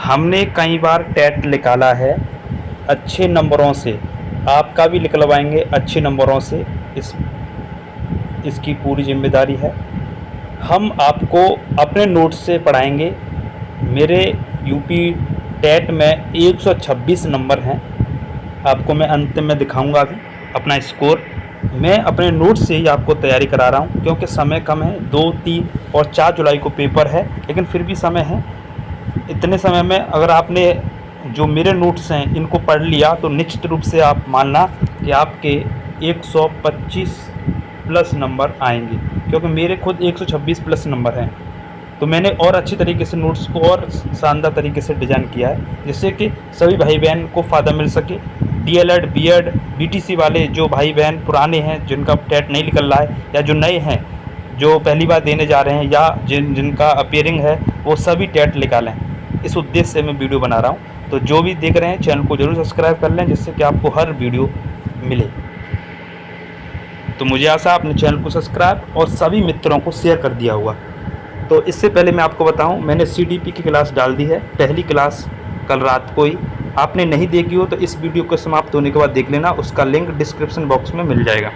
हमने कई बार टेट निकाला है अच्छे नंबरों से, आपका भी निकलवाएंगे अच्छे नंबरों से। इसकी पूरी जिम्मेदारी है। हम आपको अपने नोट्स से पढ़ाएंगे। मेरे यूपी टेट में 126 नंबर हैं। आपको मैं अंत में दिखाऊंगा अभी अपना स्कोर। मैं अपने नोट्स से ही आपको तैयारी करा रहा हूं, क्योंकि समय कम है। 2, 3 और 4 जुलाई को पेपर है, लेकिन फिर भी समय है। इतने समय में अगर आपने जो मेरे नोट्स हैं इनको पढ़ लिया तो निश्चित रूप से आप मानना कि आपके 125 प्लस नंबर आएंगे, क्योंकि मेरे खुद 126 प्लस नंबर हैं। तो मैंने और अच्छी तरीके से नोट्स को और शानदार तरीके से डिज़ाइन किया है, जिससे कि सभी भाई बहन को फ़ायदा मिल सके। डीएलएड, बीएड, बीटीसी वाले जो भाई बहन पुराने हैं, जिनका टेट नहीं निकल रहा है, या जो नए हैं जो पहली बार देने जा रहे हैं, या जिनका अपीयरिंग है, वो सभी टेट निकालें। इस उद्देश्य से मैं वीडियो बना रहा हूँ। तो जो भी देख रहे हैं चैनल को जरूर सब्सक्राइब कर लें, जिससे कि आपको हर वीडियो मिले। तो मुझे आशा आपने चैनल को सब्सक्राइब और सभी मित्रों को शेयर कर दिया होगा। तो इससे पहले मैं आपको बताऊं, मैंने सीडीपी की क्लास डाल दी है, पहली क्लास कल रात को ही। आपने नहीं देखी हो तो इस वीडियो को समाप्त होने के बाद देख लेना, उसका लिंक डिस्क्रिप्शन बॉक्स में मिल जाएगा।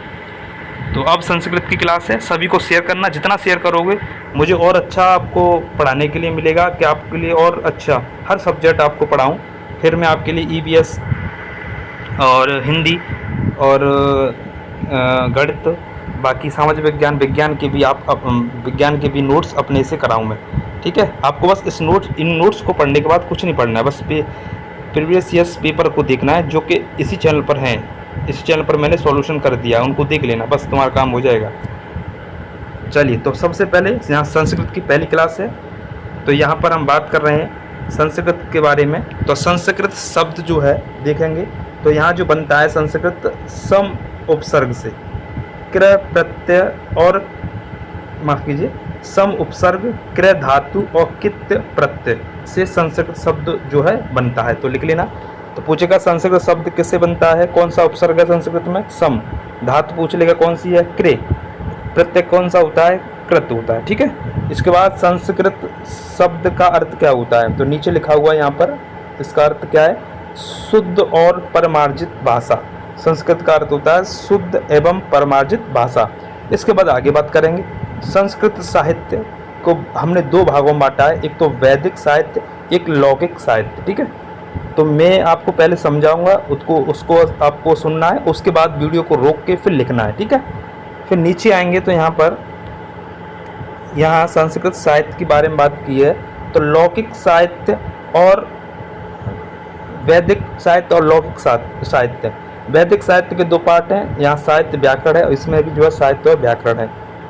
तो अब संस्कृत की क्लास है, सभी को शेयर करना। जितना शेयर करोगे मुझे और अच्छा आपको पढ़ाने के लिए मिलेगा, कि आपके लिए और अच्छा हर सब्जेक्ट आपको पढ़ाऊँ। फिर मैं आपके लिए ईवीएस और हिंदी और गणित, बाकी सामाजिक विज्ञान, विज्ञान के भी नोट्स अपने से कराऊँ मैं। ठीक है, आपको बस इन नोट्स को पढ़ने के बाद कुछ नहीं पढ़ना है, बस प्रीवियस ईयर्स पेपर को देखना है, जो कि इसी चैनल पर हैं। इस चैनल पर मैंने सॉल्यूशन कर दिया है, उनको देख लेना, बस तुम्हारा काम हो जाएगा। चलिए, तो सबसे पहले यहाँ संस्कृत की पहली क्लास है। तो यहाँ पर हम बात कर रहे हैं संस्कृत के बारे में। तो संस्कृत शब्द जो है देखेंगे तो यहाँ जो बनता है संस्कृत सम उपसर्ग से, क्रय प्रत्यय और माफ़ कीजिए सम उपसर्ग, क्रय धातु और कित्य प्रत्यय से संस्कृत शब्द जो है बनता है। तो लिख लेना। तो पूछेगा संस्कृत शब्द किससे बनता है, कौन सा उपसर्ग है संस्कृत में, सम। धातु पूछ लेगा कौन सी है, क्रय। प्रत्यय कौन सा होता है, कृत होता है। ठीक है, इसके बाद संस्कृत शब्द का अर्थ क्या होता है, तो नीचे लिखा हुआ है यहाँ पर। इसका अर्थ क्या है, शुद्ध और परमार्जित भाषा। संस्कृत का अर्थ होता है शुद्ध एवं परमार्जित भाषा। इसके बाद आगे बात करेंगे। संस्कृत साहित्य को हमने 2 भागों में बांटा है, एक तो वैदिक साहित्य, एक लौकिक साहित्य। ठीक है, तो मैं आपको पहले समझाऊंगा, उसको आपको सुनना है, उसके बाद वीडियो को रोक के फिर लिखना है। ठीक है, फिर नीचे आएंगे तो यहाँ संस्कृत साहित्य के बारे में बात की है। तो लौकिक साहित्य और वैदिक साहित्य और लौकिक साहित्य। वैदिक साहित्य के 2 पार्ट हैं, यहाँ साहित्य व्याकरण है और इसमें भी जो है साहित्य और व्याकरण है।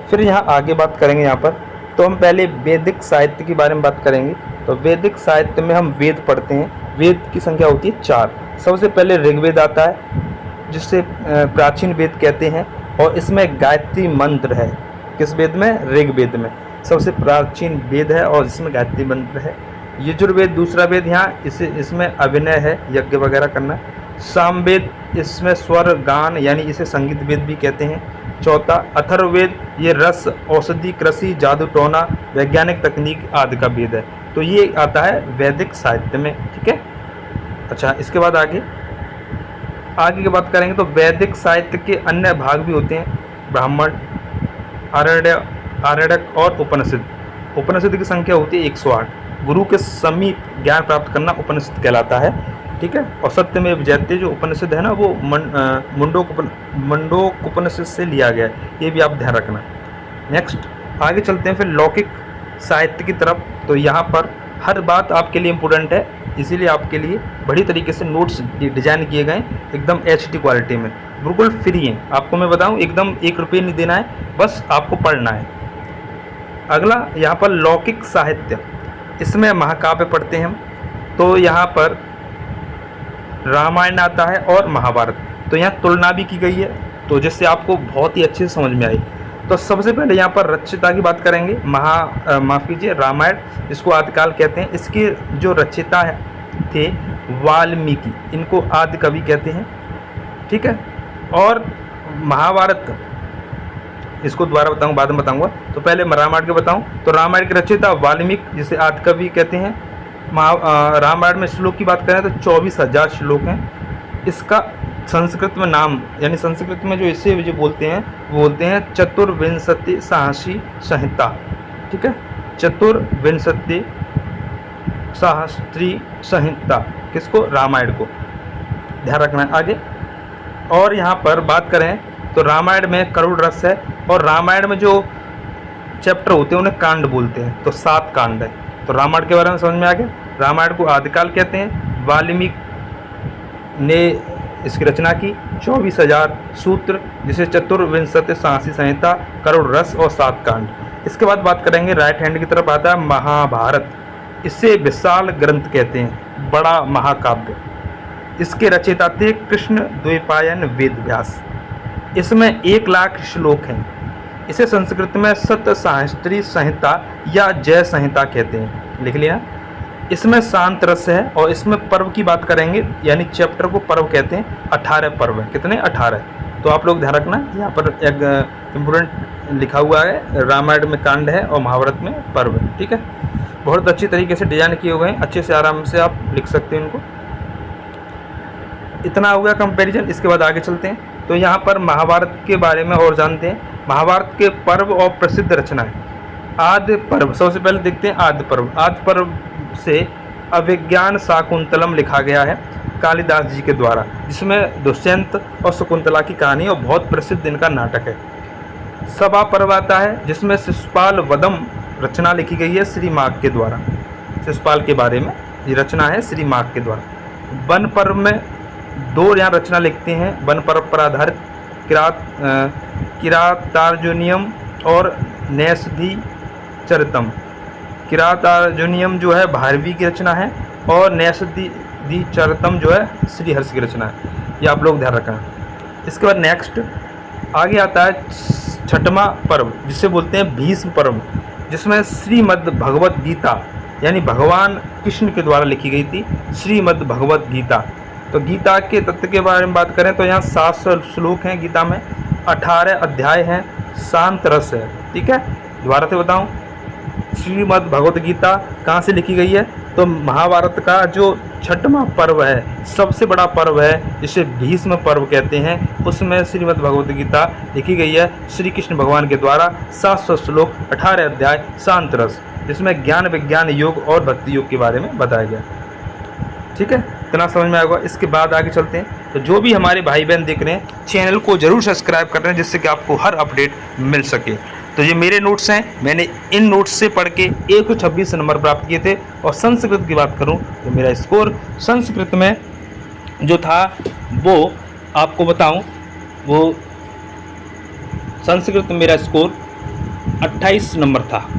फिर यहाँ आगे बात करेंगे यहाँ पर। तो हम पहले वैदिक साहित्य के बारे में बात करेंगे। तो वैदिक साहित्य में हम वेद पढ़ते हैं। वेद की संख्या होती है 4। सबसे पहले ऋग्वेद आता है, जिससे प्राचीन वेद कहते हैं, और इसमें गायत्री मंत्र है। किस वेद में, ऋग्वेद में सबसे प्राचीन वेद है और इसमें गायत्री मंत्र है। यजुर्वेद दूसरा वेद, यहाँ इसमें अभिनय है, यज्ञ वगैरह करना। सामवेद, इसमें स्वर गान यानी इसे संगीत वेद भी कहते हैं। चौथा अथर्ववेद, ये रस, औषधि, कृषि, जादू टोना, वैज्ञानिक तकनीक आदि का वेद है। तो ये आता है वैदिक साहित्य में। ठीक है, अच्छा, इसके बाद आगे की बात करेंगे। तो वैदिक साहित्य के अन्य भाग भी होते हैं, ब्राह्मण, आरण्यक और उपनिषद। उपनिषद की संख्या होती है 108। गुरु के समीप ज्ञान प्राप्त करना उपनिषद कहलाता है। ठीक है, और सत्यमेव जयते जो उपनिषद है ना, वो मुंडोक उपनिषद से लिया गया है, ये भी आप ध्यान रखना। नेक्स्ट आगे चलते हैं फिर लौकिक साहित्य की तरफ। तो यहाँ पर हर बात आपके लिए इम्पोर्टेंट है, इसीलिए आपके लिए बड़ी तरीके से नोट्स डिजाइन किए गए, एकदम HD क्वालिटी में, बिल्कुल फ्री हैं। आपको मैं बताऊं, एकदम 1 रुपये नहीं देना है, बस आपको पढ़ना है। अगला यहाँ पर लौकिक साहित्य, इसमें महाकाव्य पढ़ते हैं हम। तो यहाँ पर रामायण आता है और महाभारत। तो यहाँ तुलना भी की गई है, तो जिससे आपको बहुत ही अच्छे से समझ में आई। तो सबसे पहले यहाँ पर रचयिता की बात करेंगे। माफ़ कीजिए, रामायण जिसको आदिकाल कहते हैं, इसके जो रचयिता थे वाल्मीकि, इनको आदि कवि कहते हैं। ठीक है, और महाभारत इसको दोबारा बताऊँ, बाद में बताऊँगा। तो पहले रामायण के बताऊँ। तो रामायण के रचयिता वाल्मीकि, जिसे आदि कवि कहते हैं। रामायण में श्लोक की बात करें तो 24,000 श्लोक हैं। इसका संस्कृत में नाम, यानी संस्कृत में जो इसे जो बोलते हैं वो बोलते हैं चतुर्विंशति सहस्री संहिता। ठीक है, चतुर्विंशति सहस्त्री संहिता, किसको? रामायण को, ध्यान रखना है आगे। और यहाँ पर बात करें तो रामायण में करुण रस है, और रामायण में जो चैप्टर होते हैं उन्हें कांड बोलते हैं, तो 7 कांड है। तो रामायण के बारे में समझ में आ गया। रामायण को आदिकाल कहते हैं। वाल्मीकि ने इसकी रचना की। 24,000 सूत्र, जिसे चतुर्विंशति सहस्री संहिता, करुण रस और 7 कांड। इसके बाद बात करेंगे राइट हैंड की तरफ आता है महाभारत। इसे विशाल ग्रंथ कहते हैं, बड़ा महाकाव्य। इसके रचयिता थे कृष्ण द्वैपायन वेद व्यास। इसमें 1 लाख श्लोक हैं। इसे संस्कृत में सत सहस्त्री संहिता या जय संहिता कहते हैं, लिख लिया। इसमें शांत रस है, और इसमें पर्व की बात करेंगे, यानी चैप्टर को पर्व कहते हैं। 18 पर्व हैं। कितने? 18। तो आप लोग ध्यान रखना, यहाँ पर एक इम्पोर्टेंट लिखा हुआ है, रामायण में कांड है और महाभारत में पर्व है। ठीक है, बहुत अच्छी तरीके से डिजाइन किए हुए हैं, अच्छे से आराम से आप लिख सकते हैं इनको। इतना हो गया कंपैरिजन। इसके बाद आगे चलते हैं। तो यहाँ पर महाभारत के बारे में और जानते हैं। महाभारत के पर्व और प्रसिद्ध रचनाएं। आदि पर्व, सबसे पहले देखते हैं आदि पर्व। आदि पर्व से अभिज्ञान शाकुंतलम लिखा गया है कालिदास जी के द्वारा, जिसमें दुष्यंत और शकुंतला की कहानी और बहुत प्रसिद्ध इनका नाटक है। सभा पर्व आता है, जिसमें शिशुपाल वधम रचना लिखी गई है श्री माघ के द्वारा। शिशुपाल के बारे में ये रचना है श्री माघ के द्वारा। वन पर्व में 2 यहाँ रचना लिखते हैं, वन पर्व पर आधारित, किरातार्जुनियम और नैषधि चरितम। किरातार्जुनियम जो है भारवी की रचना है, और नैषधि चरितम जो है श्रीहर्ष की रचना है। ये आप लोग ध्यान रखना। इसके बाद नेक्स्ट आगे आता है 6वां पर्व, जिसे बोलते हैं भीष्म पर्व, जिसमें श्रीमद् भगवत गीता, यानी भगवान कृष्ण के द्वारा लिखी गई थी श्रीमद् भगवत गीता। तो गीता के तत्व के बारे में बात करें तो यहाँ 700 श्लोक हैं गीता में, 18 अध्याय हैं, शांत रस है। ठीक है, दोबारा से बताऊँ, श्रीमद् भगवत गीता कहाँ से लिखी गई है? तो महाभारत का जो 6वां पर्व है, सबसे बड़ा पर्व है, जिसे भीष्म पर्व कहते हैं, उसमें श्रीमद् भगवत गीता लिखी गई है श्री कृष्ण भगवान के द्वारा। 700 श्लोक, 18 अध्याय, शांत रस, जिसमें ज्ञान विज्ञान योग और भक्ति योग के बारे में बताया गया। ठीक है, इतना समझ में आएगा। इसके बाद आगे चलते हैं। तो जो भी हमारे भाई बहन देख रहे हैं, चैनल को जरूर सब्सक्राइब कर रहे हैं, जिससे कि आपको हर अपडेट मिल सके। तो ये मेरे नोट्स हैं, मैंने इन नोट्स से पढ़ के 126 नंबर प्राप्त किए थे। और संस्कृत की बात करूं तो मेरा स्कोर संस्कृत में जो था वो आपको बताऊं, वो संस्कृत में मेरा स्कोर 28 नंबर था।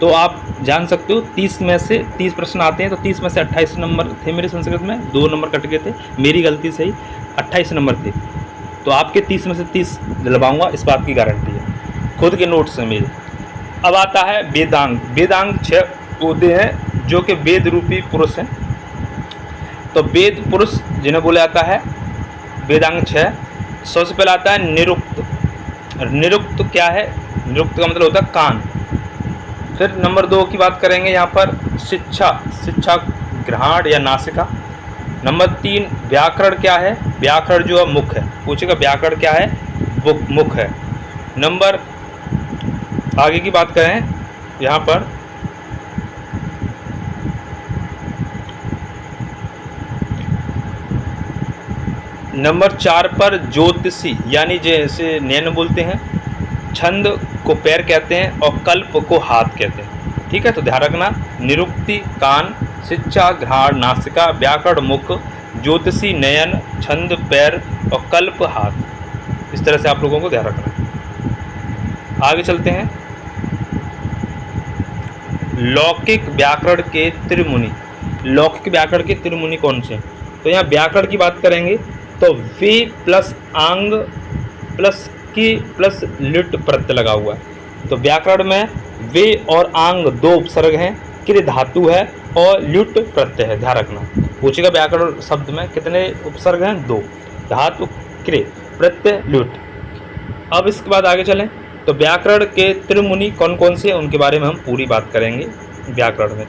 तो आप जान सकते हो 30 में से 30 प्रश्न आते हैं, तो 30 में से 28 नंबर थे मेरे संस्कृत में, 2 नंबर कट गए थे, मेरी गलती से ही 28 नंबर थे। तो आपके 30 में से 30 दिलवाऊंगा, इस बात की गारंटी है, खुद के नोट्स हैं मेरे। अब आता है वेदांग। वेदांग 6 होते हैं, जो कि वेद रूपी पुरुष हैं। तो वेद पुरुष जिन्हें बोला जाता है वेदांग 6। सबसे पहले आता है निरुक्त। निरुक्त क्या है? निरुक्त का मतलब होता है कान। फिर नंबर 2 की बात करेंगे यहाँ पर शिक्षा, शिक्षा ग्रहण या नासिका। नंबर 3 व्याकरण क्या है? व्याकरण जो है मुख है, पूछेगा व्याकरण क्या है, वो मुख है। नंबर आगे की बात करें यहाँ पर नंबर 4 पर ज्योतिषी, यानी जैसे नैन बोलते हैं, छंद को पैर कहते हैं और कल्प को हाथ कहते हैं। ठीक है, तो ध्यान रखना, निरुक्ति कान, शिक्षा घ्राण नासिका, व्याकरण मुख, ज्योतिषी नयन, छंद पैर और कल्प हाथ। इस तरह से आप लोगों को ध्यान रखना है। आगे चलते हैं। लौकिक व्याकरण के त्रिमुनि। लौकिक व्याकरण के त्रिमुनि कौन से? तो यहाँ व्याकरण की बात करेंगे तो वे प्लस आंग प्लस की प्लस लिट प्रत्यय लगा हुआ है। तो व्याकरण में वे और आंग 2 उपसर्ग हैं, क्रि धातु है और ल्युट प्रत्यय है, ध्यान रखना। पूछेगा व्याकरण शब्द में कितने उपसर्ग हैं? 2, धातु क्रि प्रत्यय ल्युट। अब इसके बाद आगे चलें तो व्याकरण के त्रिमुनि कौन कौन से हैं उनके बारे में हम पूरी बात करेंगे। व्याकरण में।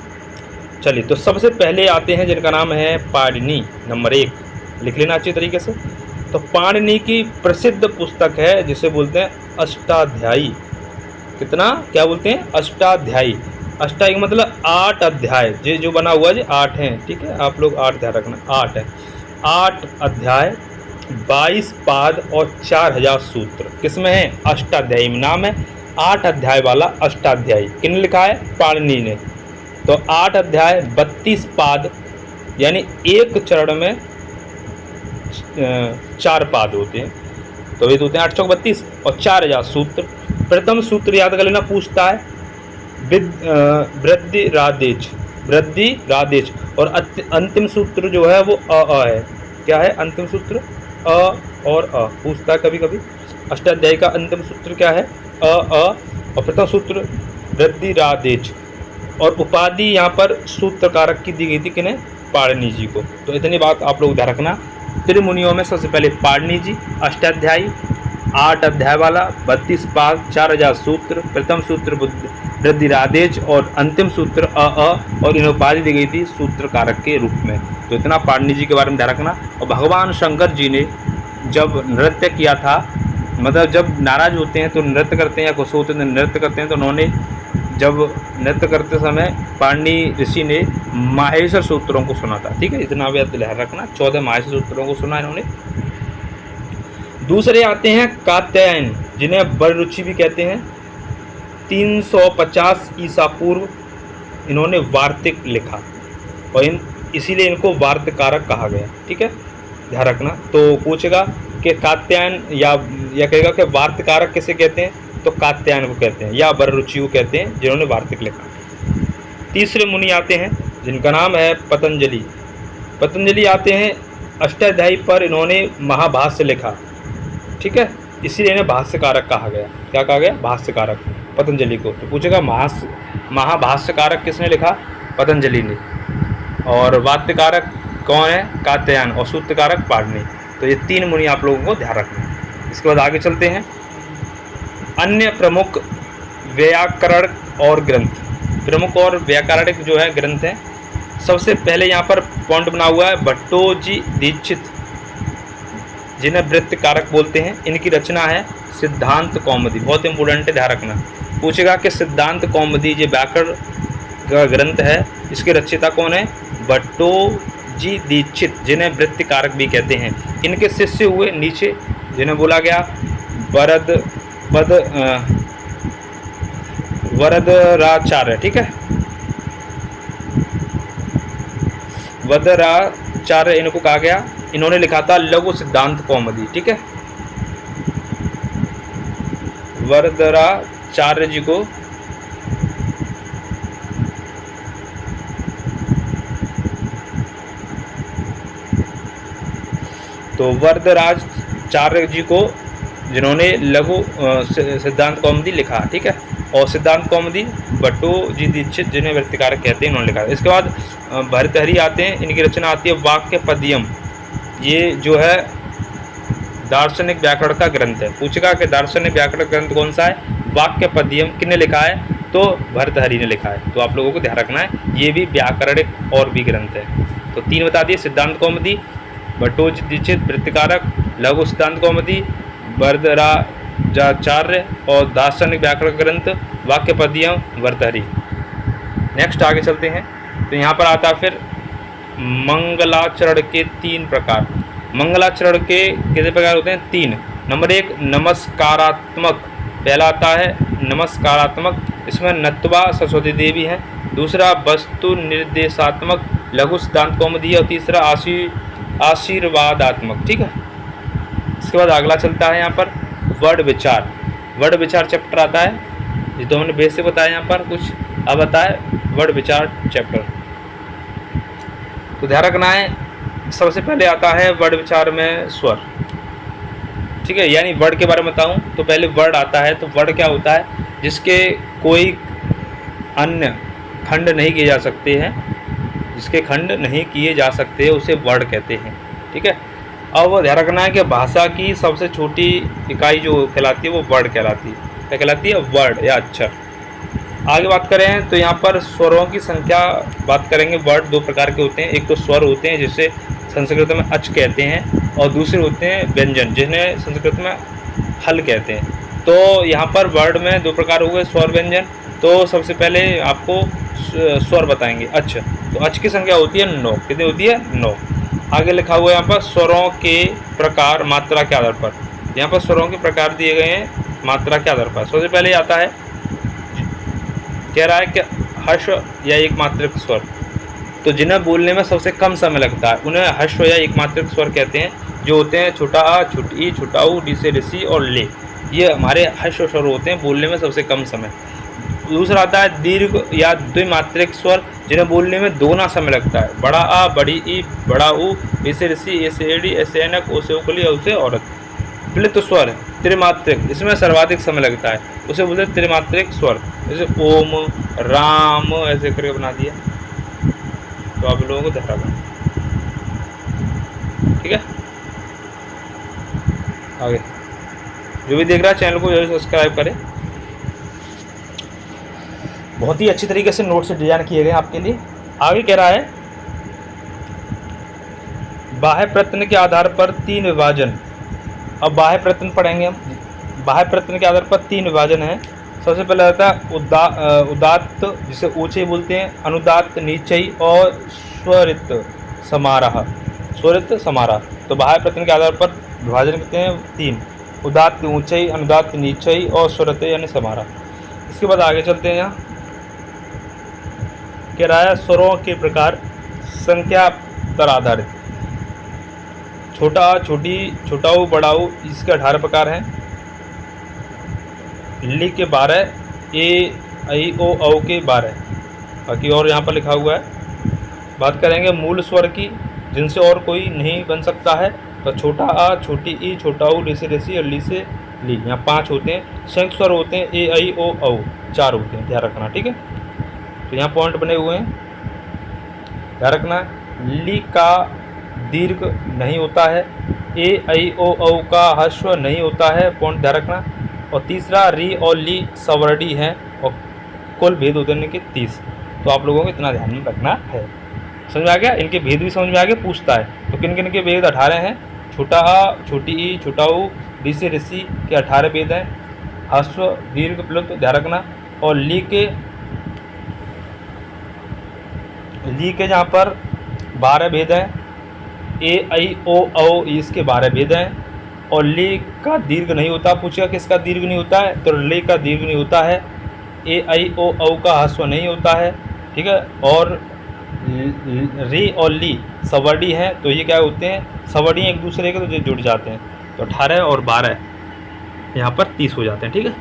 चलिए, तो सबसे पहले आते हैं जिनका नाम है पाणिनि, नंबर 1, लिख लेना अच्छी तरीके से। तो पाणिनि की प्रसिद्ध पुस्तक है जिसे बोलते हैं अष्टाध्यायी। कितना, क्या बोलते हैं, अष्टाध्यायी। अष्टाई मतलब 8 अध्याय, ये जो बना हुआ है 8 हैं, ठीक है, आप लोग 8 ध्यान रखना, 8 है, 8 अध्याय, 22 पाद और 4000 सूत्र किसमें है, अष्टाध्यायी में नाम है। 8 अध्याय वाला अष्टाध्यायी किन लिखा है, पाणिनि ने। तो 8 अध्याय, 32 पाद, यानी एक चरण में 4 पाद होते हैं, तो ये होते हैं 8 चौक 32 और 4000 सूत्र। प्रथम सूत्र याद कर लेना, पूछता है वृद्धि रादेश, वृद्धि रादेश, और अंतिम सूत्र जो है वो अ है। क्या है अंतिम सूत्र, अ और अ, पूछता है कभी कभी। अष्टाध्यायी का अंतिम सूत्र क्या है, अ, और प्रथम सूत्र वृद्धि रादेश। और उपाधि यहाँ पर सूत्रकारक की दी गई थी किन्हें, पाणिनि जी को। तो इतनी बात आप लोग ध्यान रखना। त्रिमुनियों में सबसे पहले पाणिनि जी, अष्टाध्यायी, 8 अध्याय वाला, 32 पाद, 4000 सूत्र, प्रथम सूत्र वृद्धिरादेश और अंतिम सूत्र अ, और इन्हें उपाधि दी गई थी सूत्रकारक के रूप में। तो इतना पाणिनि जी के बारे में ध्यान रखना। और भगवान शंकर जी ने जब नृत्य किया था, मतलब जब नाराज होते हैं तो नृत्य करते हैं, या खुश होते हैं तो नृत्य करते हैं, तो उन्होंने जब नृत्य करते समय पाणिनि ऋषि ने माहेश्वर सूत्रों को सुना था, ठीक है, इतना भी ध्यान रखना, 14 माहेश्वर सूत्रों को सुना इन्होंने। दूसरे आते हैं कात्यायन, जिन्हें वररुचि भी कहते हैं। 350 ईसा पूर्व इन्होंने वार्तिक लिखा, और इसीलिए इनको वार्तिकारक कहा गया, ठीक है, ध्यान रखना। तो पूछेगा कि कात्यायन या कहेगा कि वार्तिकारक किसे कहते हैं, तो कात्यायन को कहते हैं, या वररुचि को कहते हैं जिन्होंने वार्तिक लिखा। तीसरे मुनि आते हैं जिनका नाम है पतंजलि। पतंजलि आते हैं, अष्टाध्यायी पर इन्होंने महाभाष्य लिखा, ठीक है, इसीलिए इन्हें भाष्यकारक कहा गया। क्या कहा गया, भाष्यकारक, पतंजलि को। तो पूछेगा महाभाष्यकारक किसने लिखा, पतंजलि ने, और वार्तिकारक कौन है, कात्यायन, और सूत्रकारक पाणिनि। तो ये 3 मुनि आप लोगों को ध्यान रखना है। इसके बाद आगे चलते हैं, अन्य प्रमुख व्याकरण और ग्रंथ। प्रमुख और व्याकरणिक जो है ग्रंथ हैं, सबसे पहले यहाँ पर पॉइंट बना हुआ है भट्टोजी दीक्षित, जिन्हें वृत्तिकारक बोलते हैं। इनकी रचना है सिद्धांत कौमुदी, बहुत इंपॉर्टेंट है, ध्यान रखना। पूछेगा कि सिद्धांत कौमुदी जो व्याकरण का ग्रंथ है, इसके रचयिता कौन है, भट्टोजी दीक्षित, जिन्हें वृत्तिकारक भी कहते हैं। इनके शिष्य हुए नीचे, जिन्हें बोला गया वरदराचार्य, ठीक है, वरदराचार्य इनको कहा गया। इन्होंने लिखा था लघु सिद्धांत कौमुदी, ठीक है, वरदराचार्य जी को तो वरदराचार्य जी को जिन्होंने लघु सिद्धांत कौमुदी लिखा, ठीक है, और सिद्धांत कौमुदी भट्टोजी दीक्षित, जिन्हें वृत्तिकारक कहते हैं, इन्होंने लिखा। इसके बाद भर्तृहरि आते हैं, इनकी रचना आती है वाक्य पद्यम, ये जो है दार्शनिक व्याकरण का ग्रंथ है। पूछेगा कि दार्शनिक व्याकरण ग्रंथ कौन सा है, वाक्य पद्यम किसने लिखा है, तो भर्तृहरि ने लिखा है। तो आप लोगों को ध्यान रखना है, ये भी व्याकरणिक और भी ग्रंथ है। तो 3 बता दिए, सिद्धांत कौमुदी, भट्टोजी दीक्षित वृत्तिकारक, लघु सिद्धांत कौमुदी वरदराचार्य, और दार्शनिक व्याकरण ग्रंथ वाक्य पद्यम भर्तृहरि। नेक्स्ट आगे चलते हैं, तो यहाँ पर आता है फिर मंगलाचरण के 3 प्रकार। मंगलाचरण के कितने प्रकार होते हैं, 3। नंबर 1 नमस्कारात्मक, पहला आता है नमस्कारात्मक, इसमें नत्वा सरस्वती देवी है। दूसरा वस्तु निर्देशात्मक, लघु सिद्धांत कौमुदी है। और तीसरा आशीर्वादात्मक, ठीक है। इसके बाद अगला चलता है यहाँ पर वर्ण विचार। वर्ण विचार चैप्टर आता है, ये तो हमने बेसिक बताया यहाँ पर कुछ, अब बताए वर्ण विचार चैप्टर। तो ध्यान रखना है, सबसे पहले आता है वर्ण विचार में स्वर, ठीक है, यानी वर्ण के बारे में बताऊं तो पहले वर्ण आता है। तो वर्ण क्या होता है, जिसके कोई अन्य खंड नहीं किए जा सकते हैं, जिसके खंड नहीं किए जा सकते उसे वर्ण कहते हैं, ठीक है। अब ध्यान रखना है कि भाषा की सबसे छोटी इकाई जो कहलाती है वो वर्ण कहलाती है। क्या कहलाती है, वर्ण या अक्षर। आगे बात करें तो यहाँ पर स्वरों की संख्या बात करेंगे। वर्ड दो प्रकार के होते हैं, एक तो स्वर होते हैं जिसे संस्कृत में अच कहते हैं, और दूसरे होते हैं व्यंजन जिन्हें संस्कृत में हल कहते हैं। तो यहाँ पर वर्ड में दो प्रकार हो गए, स्वर व्यंजन। तो सबसे पहले आपको स्वर बताएंगे अच। तो अच की संख्या होती है 9। कितनी होती है? 9। आगे लिखा हुआ है यहाँ पर स्वरों के प्रकार मात्रा के आधार पर। यहाँ पर स्वरों के प्रकार दिए गए हैं मात्रा के आधार पर। सबसे पहले आता है, कह रहा है कि हर्ष या एक मात्रिक स्वर। तो जिन्हें बोलने में सबसे कम समय लगता है उन्हें हर्ष या एक मात्रिक स्वर कहते हैं, जो होते हैं छोटा आ, छोटी ई, छोटा ऊ, डी से ऋषि और ले। ये हमारे हर्ष स्वर होते हैं, बोलने में सबसे कम समय। दूसरा आता है दीर्घ या द्विमात्रिक स्वर, जिन्हें बोलने में दोगुना समय लगता है। बड़ा आ, बड़ी ई, बड़ा ऊ, ए से ऋषि, ए से एडी, ए से ऐनक, ओ से उकली, औ से औरत। प्लित स्वर त्रिमात्रिक, इसमें सर्वाधिक समय लगता है, उसे बोलते हैं त्रिमात्रिक स्वर। जैसे ओम, राम, ऐसे करके बना दिया। तो आप लोगों को ध्यान रखना, ठीक है। आगे जो भी देख रहा है चैनल को जरूर सब्सक्राइब करें। बहुत ही अच्छी तरीके से नोट्स डिजाइन किए गए आपके लिए। आगे कह रहा है बाह्य प्रत्यय के आधार पर 3 विभाजन। अब बाह्य प्रत्यय पढ़ेंगे हम। बाह्य प्रत्यय के आधार पर 3 विभाजन है। सबसे पहले आता है उदात्त, जिसे ऊंचे बोलते हैं, अनुदात्त नीचई, और स्वरित समाराह। स्वरित समाराह। तो बाह्य प्रत्यय के आधार पर विभाजन कितने हैं? 3। उदात्त ऊंचई, अनुदात्त नीचई और स्वरित यानी समाराह। इसके बाद आगे चलते हैं। यहाँ कह रहा है स्वरों के प्रकार संख्या पर आधारित। छोटा आ, छोटी, छोटा ऊ, बड़ा ऊ, इसके 18 प्रकार हैं। ली के 12, ए, आई, ओ, औ के 12। बाकी और यहाँ पर लिखा हुआ है। बात करेंगे मूल स्वर की, जिनसे और कोई नहीं बन सकता है। तो छोटा आ, छोटी ई, छोटा ऊ, ली से ऋषि और ली से ली, यहाँ 5 होते हैं। संयुक्त स्वर होते हैं ए, आई, ओ, औ, 4 होते हैं, ध्यान रखना, ठीक है। तो यहाँ पॉइंट बने हुए हैं, ध्यान रखना। ली का दीर्घ नहीं होता है, ए, आई, ओ, औ का ह्रस्व नहीं होता है, पॉइंट ध्यान रखना। और तीसरा री और ली सवर्णी हैं और कुल भेद होते हैं इनके 30। तो आप लोगों को इतना ध्यान में रखना है। समझ में आ गया? इनके भेद भी समझ में आ गया, पूछता है। तो किन किन के भेद 18 हैं? छोटा आ, छोटी ई, छोटा ऊ, डी से ऋषि के 18 भेद हैं। ह्रस्व, दीर्घ, प्लुत, ध्यान रखना। और ली के जहाँ पर 12 भेद हैं। ए, आई, ओ, औ, इसके 12 भेद हैं। और ले का दीर्घ नहीं होता। पूछेगा किसका दीर्घ नहीं होता है? तो ले का दीर्घ नहीं होता है। ए, आई, ओ, औ का ह्रस्व नहीं होता है, ठीक है। और रे और ली सवर्णी हैं, तो ये क्या होते हैं? सवर्णी एक दूसरे के तो जुड़ जाते हैं। तो 18 और 12 यहाँ पर 30 हो जाते हैं, ठीक है।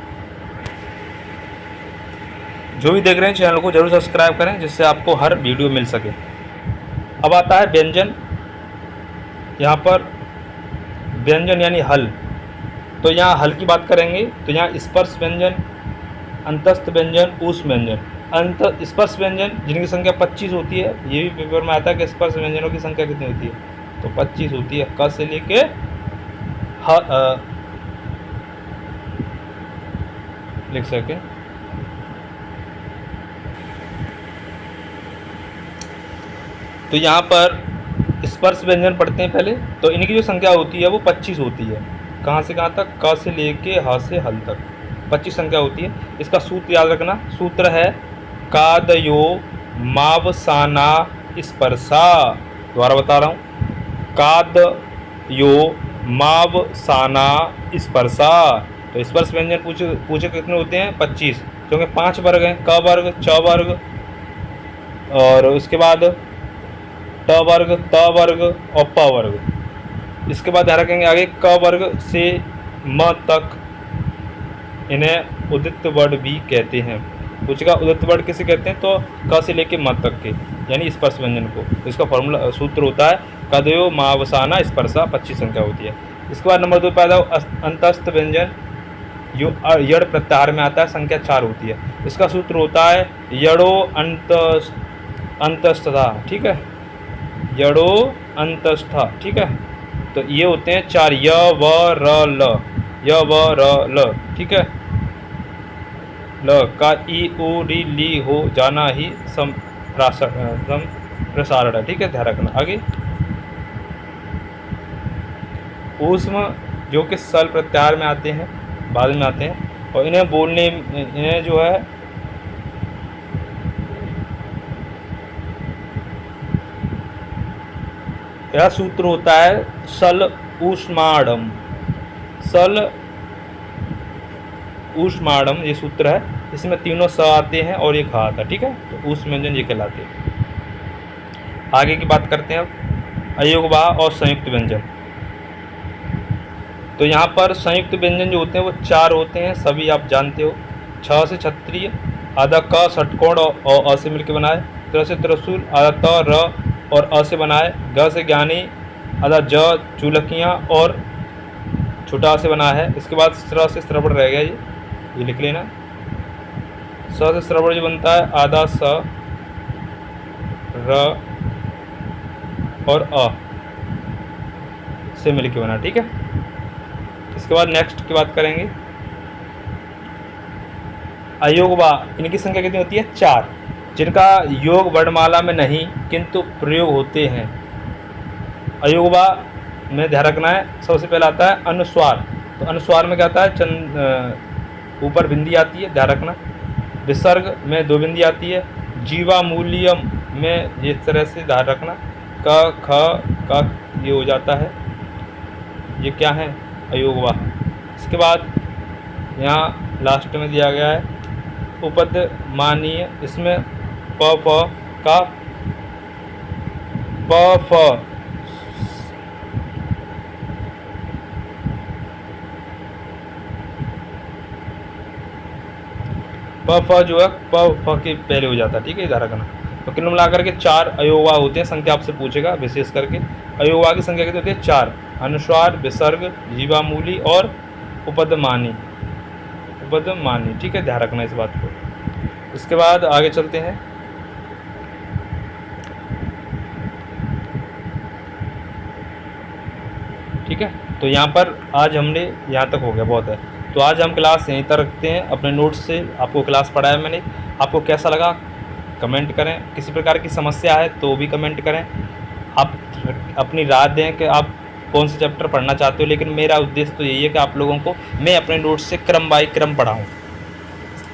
जो भी देख रहे हैं चैनल को जरूर सब्सक्राइब करें, जिससे आपको हर वीडियो मिल सके। अब आता है व्यंजन। यहाँ पर व्यंजन यानी हल। तो यहाँ हल की बात करेंगे तो यहाँ स्पर्श व्यंजन, अंतस्थ व्यंजन, ऊष्म व्यंजन। स्पर्श व्यंजन जिनकी संख्या 25 होती है। ये भी पेपर में आता है कि स्पर्श व्यंजनों की संख्या कितनी होती है? तो 25 होती है। क से लेके लिख सके। तो यहाँ पर स्पर्श व्यंजन पढ़ते हैं पहले। तो इनकी जो संख्या होती है वो 25 होती है। कहाँ से कहाँ तक? क से लेके ह से हल तक 25 संख्या होती है। इसका सूत्र याद रखना। सूत्र है कादयो मावसाना स्पर्शा। दोबारा बता रहा हूँ, कादयो मावसाना स्पर्शा। तो स्पर्श व्यंजन पूछे कितने होते हैं? 25, क्योंकि 5 वर्ग हैं। क वर्ग, च वर्ग, और उसके बाद ट वर्ग, त वर्ग और प वर्ग। इसके बाद ध्यान रखेंगे आगे क वर्ग से म तक, इन्हें उदित वर्ण भी कहते हैं। पूछेगा उदित वर्ण किसे कहते हैं? तो क से लेके म तक के, यानी स्पर्श व्यंजन को। इसका फॉर्मूला सूत्र होता है कदयो मावसाना स्पर्शा, 25 संख्या होती है। इसके बाद नंबर 2 पैदा अंतस्थ व्यंजन, जो यड़ प्रत्याहार में आता है, संख्या 4 होती है। इसका सूत्र होता है यड़ो अंतस्थता, ठीक है। यड़ो अंतस्था, ठीक है। तो ये होते हैं 4, य व र ल, य व र ल, ठीक है। ल का ई ओ री ली हो जाना ही संप्रसारण है। ठीक है, ध्यान रखना। आगे ऊष्म जो कि सल प्रत्याहार में आते हैं, बाद में आते हैं, और इन्हें बोलने, इन्हें जो है यह सूत्र होता है सल ऊष्माणम। सल ऊष्माणम ये सूत्र है, इसमें तीनों स आते हैं और ये खा आता है। ठीक है, तो ऊष्म व्यंजन ये कहलाते हैं। आगे की बात करते हैं अब अयोगवाह और संयुक्त व्यंजन। तो यहाँ पर संयुक्त व्यंजन जो होते हैं वो 4 होते हैं, सभी आप जानते हो। छ से क्षत्रिय, आधा क षटकोण और अ से मिलकर बनाए, त्र से त्रिशूल, आधा त र और अ से बनाए, ग से ज्ञानी, आधा ज चूलकियाँ और छोटा से बना है। इसके बाद स्र से श्रवण रह गया, ये लिख लेना। स से श्रवण जो बनता है आधा स र और अ से मिलकर बना। ठीक है, इसके बाद नेक्स्ट की बात करेंगे अयोगवाह। इनकी संख्या कितनी होती है? 4, जिनका योग वर्णमाला में नहीं किंतु प्रयोग होते हैं। अयोगवाह में ध्यान रखना है, सबसे पहले आता है अनुस्वार। तो अनुस्वार में क्या आता है? ऊपर बिंदी आती है, ध्यान रखना। विसर्ग में 2 बिंदी आती है। जीवामूल्यम में इस तरह से ध्यान रखना, क ख का ये हो जाता है, ये क्या है? अयोगवाह। इसके बाद यहाँ लास्ट में दिया गया है उपद मानीय, इसमें प फ का प फ प फ जो है प फ के पहले हो जाता है। ठीक है, ध्यान रखना। तो कुल मिलाकर के 4 अयोगवाह होते हैं। संख्या आपसे पूछेगा विशेष करके। अयोगवाह की संख्या कितनी होती है? 4। अनुस्वार, विसर्ग, जीवामूली और उपदमानी। उपदमानी, ठीक है, ध्यान रखना इस बात को। इसके बाद आगे चलते हैं। ठीक है, तो यहाँ पर आज हमने यहाँ तक हो गया, बहुत है। तो आज हम क्लास यहीं तक रखते हैं। अपने नोट्स से आपको क्लास पढ़ाया मैंने, आपको कैसा लगा कमेंट करें। किसी प्रकार की समस्या है तो भी कमेंट करें। आप अपनी राय दें कि आप कौन से चैप्टर पढ़ना चाहते हो, लेकिन मेरा उद्देश्य तो यही है कि आप लोगों को मैं अपने नोट्स से क्रम बाय क्रम पढ़ाऊँ।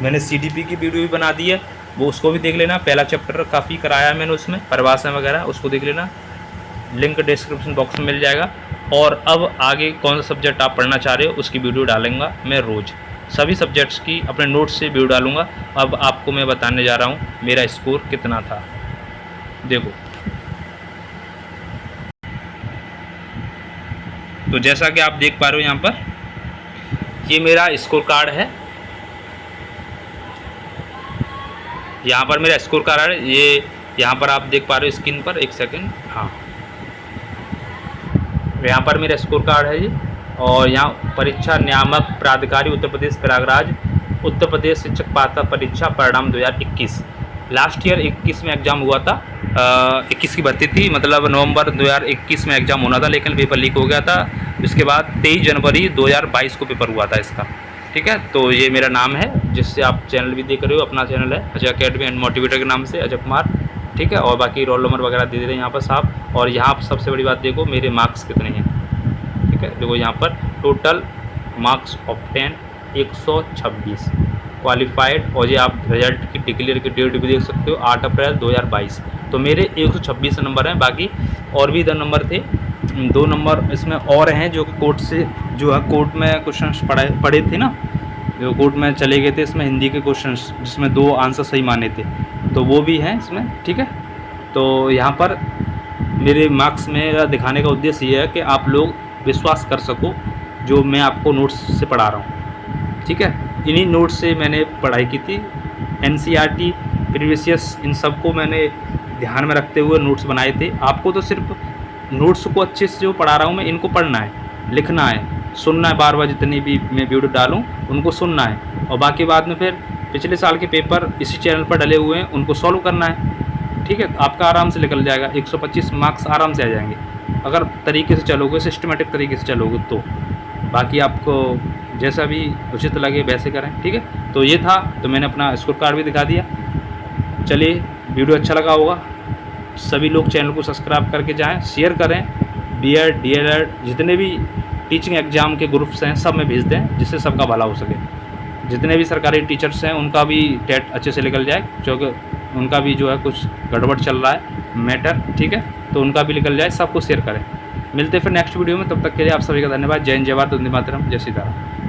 मैंने CDP की वीडियो भी बना दी है, वो उसको भी देख लेना। पहला चैप्टर काफ़ी कराया है मैंने, उसमें परिभाषा वगैरह, उसको देख लेना, लिंक डिस्क्रिप्शन बॉक्स में मिल जाएगा। और अब आगे कौन सा सब्जेक्ट आप पढ़ना चाह रहे हो उसकी वीडियो डालूंगा मैं रोज़। सभी सब्जेक्ट्स की अपने नोट्स से वीडियो डालूंगा। अब आपको मैं बताने जा रहा हूँ मेरा स्कोर कितना था। देखो, तो जैसा कि आप देख पा रहे हो यहाँ पर, ये मेरा स्कोर कार्ड है। यहाँ पर मेरा स्कोर कार्ड है, ये यहाँ पर आप देख पा रहे हो स्क्रीन पर। एक सेकंड, हाँ, यहाँ पर मेरा स्कोर कार्ड है ये। और यहाँ परीक्षा नियामक प्राधिकारी उत्तर प्रदेश प्रयागराज, उत्तर प्रदेश शिक्षक पात्रता परीक्षा परिणाम 2021। लास्ट ईयर 21 में एग्ज़ाम हुआ था, 21 की भर्ती थी, मतलब नवंबर 2021 में एग्ज़ाम होना था, लेकिन पेपर लीक हो गया था। उसके बाद 23 जनवरी 2022 को पेपर हुआ था इसका। ठीक है, तो ये मेरा नाम है, जिससे आप चैनल भी देख रहे हो, अपना चैनल है अजय अकेडमी एंड मोटिवेटर के नाम से, अजय कुमार। ठीक है, और बाकी रोल नंबर वगैरह दे दे रहे हैं यहाँ पर साहब। और यहाँ पर सबसे बड़ी बात देखो, मेरे मार्क्स कितने हैं। ठीक है, देखो यहाँ पर टोटल मार्क्स ऑब्टेन 126 क्वालिफाइड। और ये आप रिजल्ट की डिक्लेयर की डेट भी देख सकते हो, 8 अप्रैल 2022। तो मेरे 126 नंबर हैं। बाकी और भी इधर नंबर थे, 2 नंबर इसमें और हैं जो कि कोर्ट से, जो है कोर्ट में क्वेश्चंस पढ़े थे ना, जो कोर्ट में चले गए थे, इसमें हिंदी के क्वेश्चंस जिसमें 2 आंसर सही माने थे, तो वो भी हैं इसमें। ठीक है, तो यहाँ पर मेरे मार्क्स में दिखाने का उद्देश्य ये है कि आप लोग विश्वास कर सको जो मैं आपको नोट्स से पढ़ा रहा हूँ। ठीक है, इन्हीं नोट्स से मैंने पढ़ाई की थी। NCERT प्रीवियस इन सबको मैंने ध्यान में रखते हुए नोट्स बनाए थे। आपको तो सिर्फ नोट्स को अच्छे से जो पढ़ा रहा हूँ मैं, इनको पढ़ना है, लिखना है, सुनना है, बार बार जितनी भी मैं वीडियो डालूँ उनको सुनना है। और बाकी बाद में फिर पिछले साल के पेपर इसी चैनल पर डले हुए हैं, उनको सॉल्व करना है। ठीक है, आपका आराम से निकल जाएगा, 125 मार्क्स आराम से आ जाएंगे अगर तरीके से चलोगे, सिस्टमेटिक तरीके से चलोगे तो। बाकी आपको जैसा भी उचित लगे वैसे करें, ठीक है। तो ये था, तो मैंने अपना स्कोर कार्ड भी दिखा दिया। चलिए, वीडियो अच्छा लगा होगा, सभी लोग चैनल को सब्सक्राइब करके जाएं, शेयर करें। बीएड, डीएलएड जितने भी टीचिंग एग्ज़ाम के ग्रुप्स हैं सब में भेज दें, जिससे सबका भला हो सके। जितने भी सरकारी टीचर्स हैं उनका भी टेट अच्छे से निकल जाए, क्योंकि उनका भी जो है कुछ गड़बड़ चल रहा है मैटर, ठीक है। तो उनका भी निकल जाए, सबको शेयर करें। मिलते हैं फिर नेक्स्ट वीडियो में, तब तक के लिए आप सभी का धन्यवाद। जय हिंद, जय भारत, वंदे मातरम, जय सीताराम।